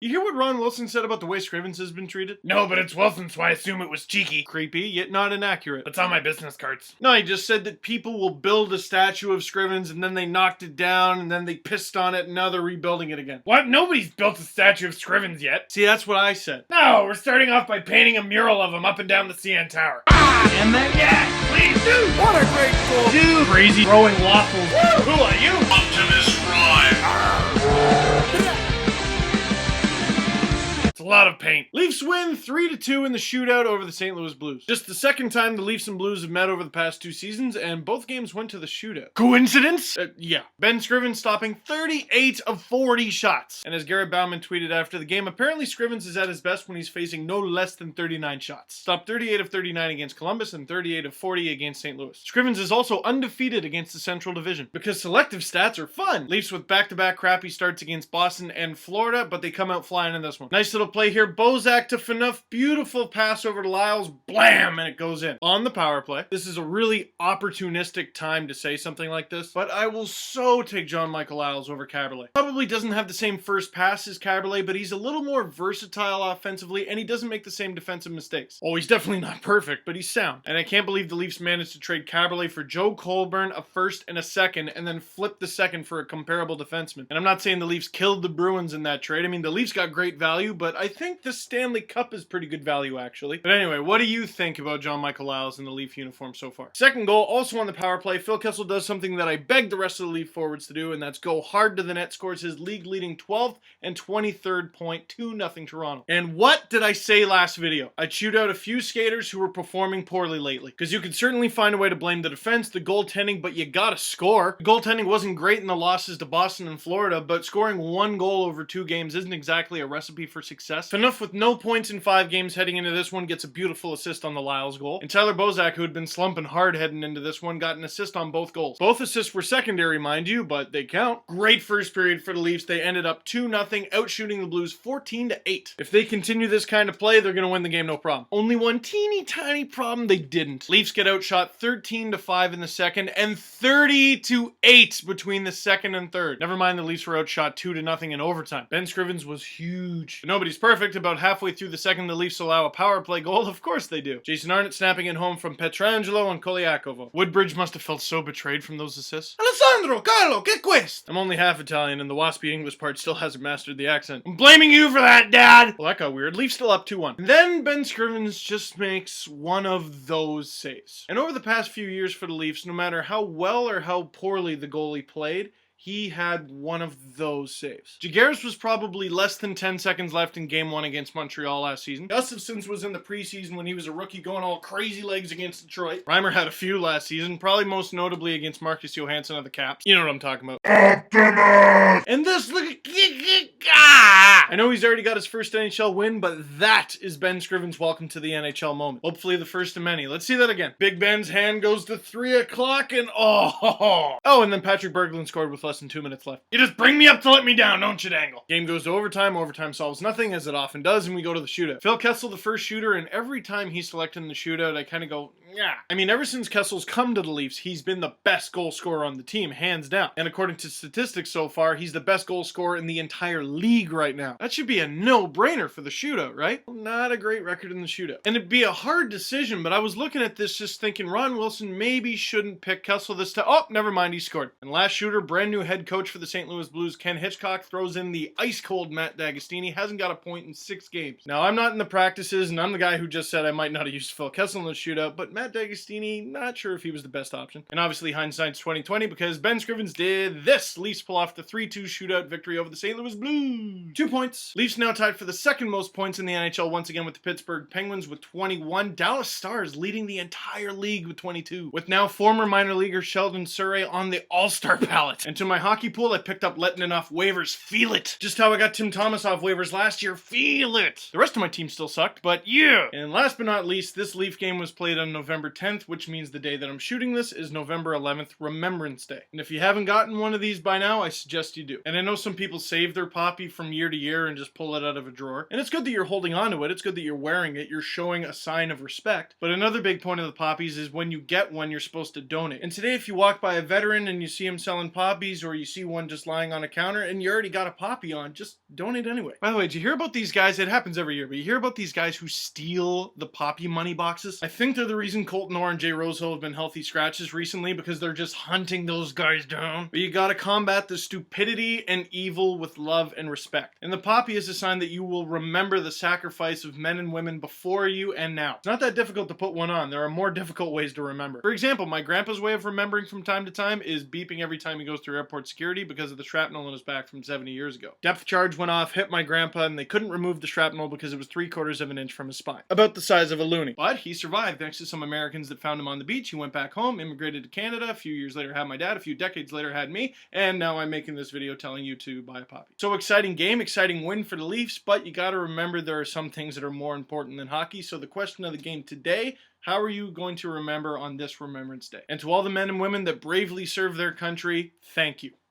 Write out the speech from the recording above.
You hear what Ron Wilson said about the way Scrivens has been treated? No, but it's Wilson, so I assume it was cheeky. Creepy, yet not inaccurate. It's on my business cards. No, he just said that people will build a statue of Scrivens and then they knocked it down and then they pissed on it and now they're rebuilding it again. What? Nobody's built a statue of Scrivens yet. See, that's what I said. No, we're starting off by painting a mural of him up and down the CN Tower. And then, yes, please do. What a great goal. Dude, crazy throwing waffles. Woo! Who are you? Optimus Prime. It's a lot of paint. Leafs win 3-2 in the shootout over the St. Louis Blues. Just the second time the Leafs and Blues have met over the past 2 seasons, and both games went to the shootout. Coincidence? Yeah. Ben Scrivens stopping 38 of 40 shots. And as Garrett Bauman tweeted after the game, apparently Scrivens is at his best when he's facing no less than 39 shots. Stopped 38 of 39 against Columbus and 38 of 40 against St. Louis. Scrivens is also undefeated against the Central Division. Because selective stats are fun. Leafs with back-to-back crappy starts against Boston and Florida, but they come out flying in this one. Nice little play here. Bozak to Phaneuf. Beautiful pass over to Lyles. Blam! And it goes in. On the power play. This is a really opportunistic time to say something like this, but I will so take John Michael Lyles over Caberlet. Probably doesn't have the same first pass as Caberlet, but he's a little more versatile offensively, and he doesn't make the same defensive mistakes. Oh, he's definitely not perfect, but he's sound. And I can't believe the Leafs managed to trade Caberlet for Joe Colburn, a first and a second, and then flip the second for a comparable defenseman. And I'm not saying the Leafs killed the Bruins in that trade. I mean, the Leafs got great value, but I think the Stanley Cup is pretty good value, actually. But anyway, what do you think about John Michael Lyles in the Leaf uniform so far? Second goal, also on the power play. Phil Kessel does something that I begged the rest of the Leaf forwards to do, and that's go hard to the net, scores his league-leading 12th and 23rd point, 2-0 Toronto. And what did I say last video? I chewed out a few skaters who were performing poorly lately, because you can certainly find a way to blame the defense, the goaltending, but you gotta score. The goaltending wasn't great in the losses to Boston and Florida, but scoring 1 goal over 2 games isn't exactly a recipe for success. Phaneuf with no points in 5 games heading into this one gets a beautiful assist on the Lyles goal. And Tyler Bozak, who had been slumping hard heading into this one, got an assist on both goals. Both assists were secondary, mind you, but they count. Great first period for the Leafs. They ended up 2-0, outshooting the Blues 14-8. If they continue this kind of play, they're going to win the game no problem. Only one teeny tiny problem, they didn't. Leafs get outshot 13-5 in the second and 30-8 between the second and third. Never mind the Leafs were outshot 2-0 in overtime. Ben Scrivens was huge. But nobody's perfect. About halfway through the second, the Leafs allow a power play goal. Of course they do. Jason Arnott snapping it home from Pietrangelo and Koliakovo. Woodbridge must have felt so betrayed from those assists. Alessandro, Carlo, che questo? I'm only half Italian and the waspy English part still hasn't mastered the accent. I'm blaming you for that, Dad! Well, that got weird. Leafs still up 2-1. Then Ben Scrivens just makes one of those saves. And over the past few years for the Leafs, no matter how well or how poorly the goalie played, he had one of those saves. Jaguars was probably less than 10 seconds left in Game 1 against Montreal last season. Gustafson's was in the preseason when he was a rookie going all crazy legs against Detroit. Reimer had a few last season, probably most notably against Marcus Johansson of the Caps. You know what I'm talking about. Optimus! And this, look at... I know he's already got his first NHL win, but that is Ben Scrivens' welcome to the NHL moment. Hopefully the first of many. Let's see that again. Big Ben's hand goes to 3 o'clock and oh, and then Patrick Berglund scored with less than 2 minutes left. You just bring me up to let me down, don't you, Dangle? Game goes to overtime. Overtime solves nothing, as it often does, and we go to the shootout. Phil Kessel, the first shooter, and every time he's selected in the shootout, I kind of go, yeah. I mean, ever since Kessel's come to the Leafs, he's been the best goal scorer on the team, hands down. And according to statistics so far, he's the best goal scorer in the entire league right now. That should be a no-brainer for the shootout, right? Well, not a great record in the shootout. And it'd be a hard decision, but I was looking at this just thinking Ron Wilson maybe shouldn't pick Kessel this time. Oh, never mind, he scored. And last shooter, brand new head coach for the St. Louis Blues, Ken Hitchcock, throws in the ice-cold Matt D'Agostini. Hasn't got a point in 6 games. Now, I'm not in the practices, and I'm the guy who just said I might not have used Phil Kessel in the shootout, but Matt D'Agostini, not sure if he was the best option. And obviously, hindsight's 2020, because Ben Scrivens did this. Leafs pull off the 3-2 shootout victory over the St. Louis Blues. 2 points. Leafs now tied for the second most points in the NHL, once again with the Pittsburgh Penguins with 21. Dallas Stars leading the entire league with 22, with now former minor leaguer Sheldon Surrey on the All-Star ballot. And to my hockey pool, I picked up Letton off waivers. Feel it. Just how I got Tim Thomas off waivers last year. Feel it. The rest of my team still sucked, but yeah. And last but not least, this Leaf game was played on November November 10th, which means the day that I'm shooting this is November 11th, Remembrance Day. And if you haven't gotten one of these by now, I suggest you do. And I know some people save their poppy from year to year and just pull it out of a drawer. And it's good that you're holding on to it. It's good that you're wearing it. You're showing a sign of respect. But another big point of the poppies is when you get one, you're supposed to donate. And today, if you walk by a veteran and you see him selling poppies, or you see one just lying on a counter and you already got a poppy on, just donate anyway. By the way, did you hear about these guys? It happens every year, but you hear about these guys who steal the poppy money boxes? I think they're the reason Colton Orr and Jay Rosehill have been healthy scratches recently, because they're just hunting those guys down. But you gotta combat the stupidity and evil with love and respect. And the poppy is a sign that you will remember the sacrifice of men and women before you and now. It's not that difficult to put one on. There are more difficult ways to remember. For example, my grandpa's way of remembering from time to time is beeping every time he goes through airport security because of the shrapnel in his back from 70 years ago. Depth charge went off, hit my grandpa, and they couldn't remove the shrapnel because it was 3/4 of an inch from his spine. About the size of a loony. But he survived thanks to some Americans that found him on the beach. He went back home, immigrated to Canada, a few years later had my dad, a few decades later had me, and now I'm making this video telling you to buy a poppy. So exciting game, exciting win for the Leafs, but you gotta remember there are some things that are more important than hockey. So the question of the game today: how are you going to remember on this Remembrance Day? And to all the men and women that bravely serve their country, thank you.